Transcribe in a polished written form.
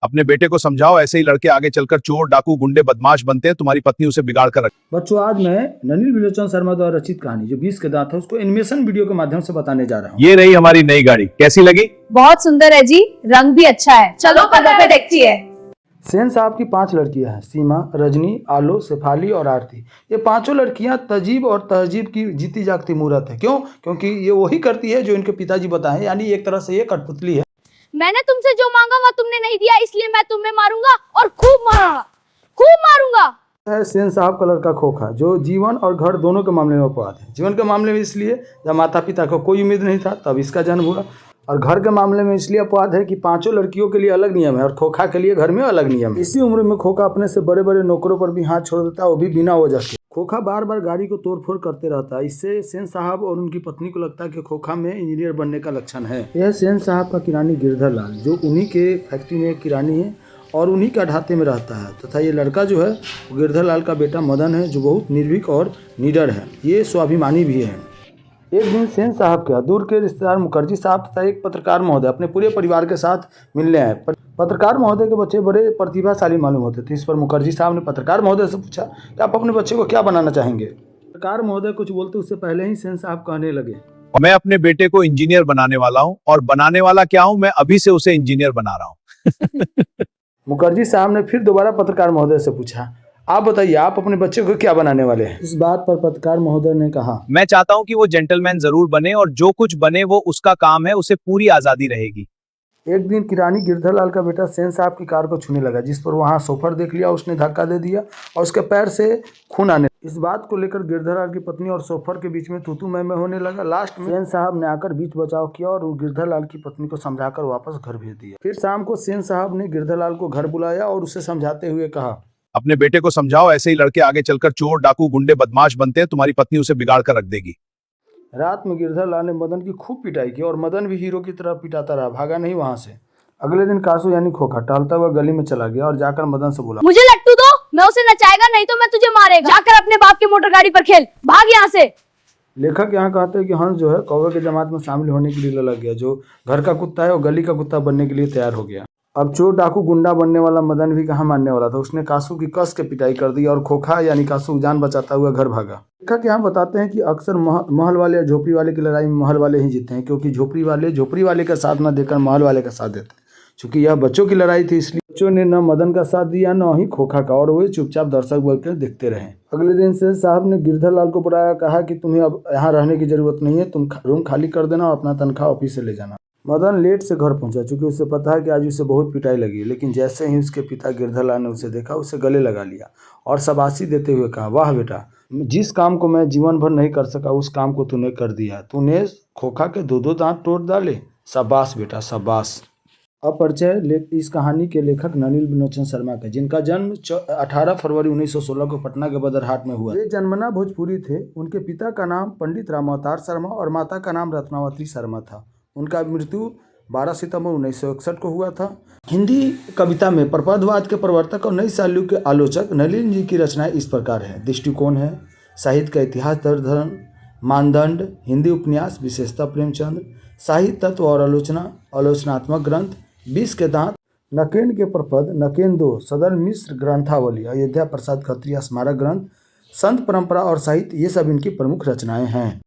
अपने बेटे को समझाओ, ऐसे ही लड़के आगे चलकर चोर, डाकू, गुंडे, बदमाश बनते हैं। तुम्हारी पत्नी उसे बिगाड़ कर रख। बच्चों, आज मैं ननिल विलोचन शर्मा द्वारा रचित कहानी जो 20 के दांत है उसको एनिमेशन वीडियो के माध्यम से बताने जा रहा हूँ। ये रही हमारी नई गाड़ी, कैसी लगी? बहुत सुंदर है जी, रंग भी अच्छा है। चलो कदम पे देखती है। सेन साहब की 5 लड़कियां हैं, सीमा, रजनी, आलो, शेफाली और आरती। ये पांचों लड़कियां तहजीब और तहजीब की जीती जागती मूरत है। क्यों? क्योंकि ये वही करती है जो इनके पिताजी बताएं, यानी एक तरह से ये कठपुतली है। मैंने तुमसे जो मांगा वो तुमने नहीं दिया, इसलिए मैं तुम्हें मारूंगा और खूब मारूंगा, खूब मारूंगा। है सेन साहब का लड़का खोखा, जो जीवन और घर दोनों के मामले में अपवाद है। जीवन के मामले में इसलिए जब माता पिता को कोई उम्मीद नहीं था तब इसका जन्म हुआ, और घर के मामले में इसलिए अपवाद है कि पांचों लड़कियों के लिए अलग नियम है और खोखा के लिए घर में अलग नियम है। इसी उम्र में खोखा अपने से बड़े बड़े नौकरों पर भी हाथ छोड़ देता है, वो भी बिना वजह के। खोखा बार बार गाड़ी को तोड़फोड़ करते रहता है। इससे सेन साहब और उनकी पत्नी को लगता है कि खोखा में इंजीनियर बनने का लक्षण है। यह सेन साहब का किरानी गिरधर लाल, जो उन्हीं के फैक्ट्री में किरानी है और उन्हीं के अढ़ाते में रहता है, तथा ये लड़का जो है वो गिरधर लाल का बेटा मदन है, जो बहुत निर्भीक और निडर है। ये स्वाभिमानी भी है। एक दिन सेन साहब के दूर के रिश्तेदार मुखर्जी साहब तथा एक पत्रकार महोदय अपने पूरे परिवार के साथ मिलने आए। पत्रकार महोदय के बच्चे बड़े प्रतिभाशाली मालूम होते थे। इस पर मुखर्जी साहब ने पत्रकार महोदय से पूछा कि आप अपने बच्चे को क्या बनाना चाहेंगे। पत्रकार महोदय कुछ बोलते उससे पहले ही सेन साहब कहने लगे, मैं अपने बेटे को इंजीनियर बनाने वाला हूँ, और बनाने वाला क्या हूँ, मैं अभी से उसे इंजीनियर बना रहा हूँ। मुखर्जी साहब ने फिर दोबारा पत्रकार महोदय से पूछा, आप बताइए आप अपने बच्चे को क्या बनाने वाले हैं। इस बात पर पत्रकार महोदय ने कहा, मैं चाहता हूँ कि वो जेंटलमैन जरूर बने, और जो कुछ बने वो उसका काम है, उसे पूरी आजादी रहेगी। एक दिन किरानी गिरधर लाल का बेटा सेन साहब की कार को छूने लगा, जिस पर वहां सोफर देख लिया, उसने धक्का दे दिया और उसके पैर से खून आने। इस बात को लेकर गिरधर लाल की पत्नी और सोफर के बीच में तू मैं होने लगा। लास्ट में सेन साहब ने आकर बीच बचाव किया और गिरधर लाल की पत्नी को समझाकर वापस घर भेज दिया। फिर शाम को सेन साहब ने गिरधर लाल को घर बुलाया और उसे समझाते हुए कहा, अपने बेटे को समझाओ, ऐसे ही लड़के आगे चलकर चोर, डाकू, गुंडे, बदमाश बनते हैं। तुम्हारी पत्नी उसे बिगाड़ कर रख देगी। रात में गिरधर लाल ने मदन की खूब पिटाई की और मदन भी हीरो की तरह पिटाता रहा, भागा नहीं वहां से। अगले दिन कासू यानी खोखा टहलता हुआ गली में चला गया और जाकर मदन से बोला, मुझे लट्टू दो, मैं उसे नचाएगा, नहीं तो मैं तुझे मारेगा। जाकर अपने बाप की मोटर गाड़ी पर खेल, भाग यहाँ से। लेखक यहाँ कहते हैं कि हंस जो है कौवे के जमात में शामिल होने के लिए लग गया। जो घर का कुत्ता है वो गली का कुत्ता बनने के लिए तैयार हो गया। अब चोर, डाकू, गुंडा बनने वाला मदन भी कहाँ मानने वाला था। उसने कासू की कस के पिटाई कर दी और खोखा यानी कासू जान बचाता हुआ घर भागा। लेखक यहाँ बताते हैं कि अक्सर महल वाले या झोपड़ी वाले की लड़ाई में महल वाले ही जीते हैं, क्योंकि झोपड़ी वाले का साथ न देकर महल वाले का साथ देते हैं। चूंकि यह बच्चों की लड़ाई थी, इसलिए बच्चों ने न मदन का साथ दिया न ही खोखा का, और वे चुपचाप दर्शक बनकर देखते रहे। अगले दिन से साहब ने गिरधर लाल को बुलाया, कहा कि तुम्हें अब यहाँ रहने की जरूरत नहीं है, तुम रूम खाली कर देना और अपना तनख्वाह ऑफिस से ले जाना। मदन लेट से घर पहुंचा, चूंकि उसे पता है कि आज उसे बहुत पिटाई लगी। लेकिन जैसे ही उसके पिता गिरधर लाल ने उसे देखा, उसे गले लगा लिया और शाबाशी देते हुए कहा, वाह बेटा, जिस काम को मैं जीवन भर नहीं कर सका उस काम को तूने कर दिया। तूने खोखा के दो दांत तोड़ डाले, शाबाश बेटा शाबाश। अब परिचय इस कहानी के लेखक ननिल विलोचन शर्मा का, जिनका जन्म 18 फरवरी 1916 को पटना के बदरहाट में हुआ। वे जन्मना भोजपुरी थे। उनके पिता का नाम पंडित राम अवतार शर्मा और माता का नाम रत्नावती शर्मा था। उनका मृत्यु 12 सितंबर 1961 को हुआ था। हिंदी कविता में प्रपदवाद के प्रवर्तक और नई शैलियों के आलोचक नलिन जी की रचनाएं इस प्रकार है। दृष्टिकोण है, साहित्य का इतिहास, दर्शन, मानदंड, हिंदी उपन्यास, विशेषता प्रेमचंद, साहित्य तत्व और आलोचनात्मक ग्रंथ, 20 के दांत, नकेन के प्रपद, नकेन 2, सदन मिश्र ग्रंथावली, अयोध्या प्रसाद खत्री स्मारक ग्रंथ, संत परंपरा और साहित्य, ये सब इनकी प्रमुख रचनाएं हैं।